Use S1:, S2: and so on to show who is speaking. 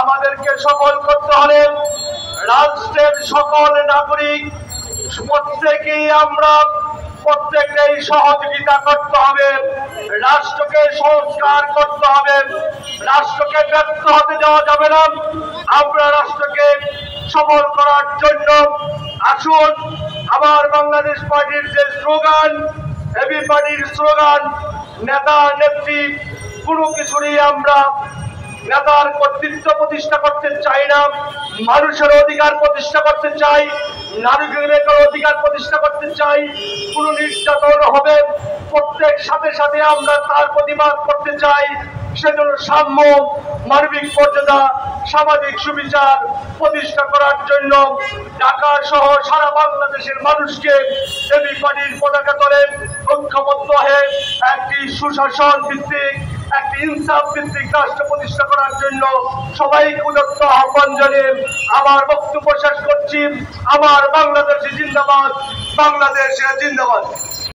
S1: আমাদেরকে সফল করতে হলে রাষ্ট্রের সকল নাগরিক প্রত্যেকেই সহযোগিতা করতে হবে। রাষ্ট্রকে সংস্কার করতে হবে, রাষ্ট্রকে ব্যর্থ হতে দেওয়া যাবে না। আমরা রাষ্ট্রকে সফল করার জন্য আসুন আমার বাংলাদেশ পার্টির যে স্লোগান, এবি পার্টির স্লোগান, নেতা নেত্রী কোনো কিছুরই আমরা নেতার কর্তৃত্ব প্রতিষ্ঠা করতে চাই না, মানুষের অধিকার প্রতিষ্ঠা করতে চাই, নারীদের অধিকার প্রতিষ্ঠা করতে চাই। কোন নির্যাতন হবে প্রত্যেক সাথে সাথে আমরা তার প্রতিবাদ করতে চাই। সেজন্য সাম্য, মানবিক মর্যাদা, সামাজিক সুবিচার প্রতিষ্ঠা করার জন্য ঢাকা সহ সারা বাংলাদেশের মানুষকে এবি পার্টির পতাকা তলে ঐক্যবদ্ধ হয়ে একটি সুশাসন ভিত্তিক, একটি ইনসাফ ভিত্তিক রাষ্ট্র প্রতিষ্ঠা করার জন্য সবাইকে উদাত্ত আহ্বান জানিয়ে আমার বক্তব্য শেষ করছি। আমার বাংলাদেশ জিন্দাবাদ, বাংলাদেশ জিন্দাবাদ।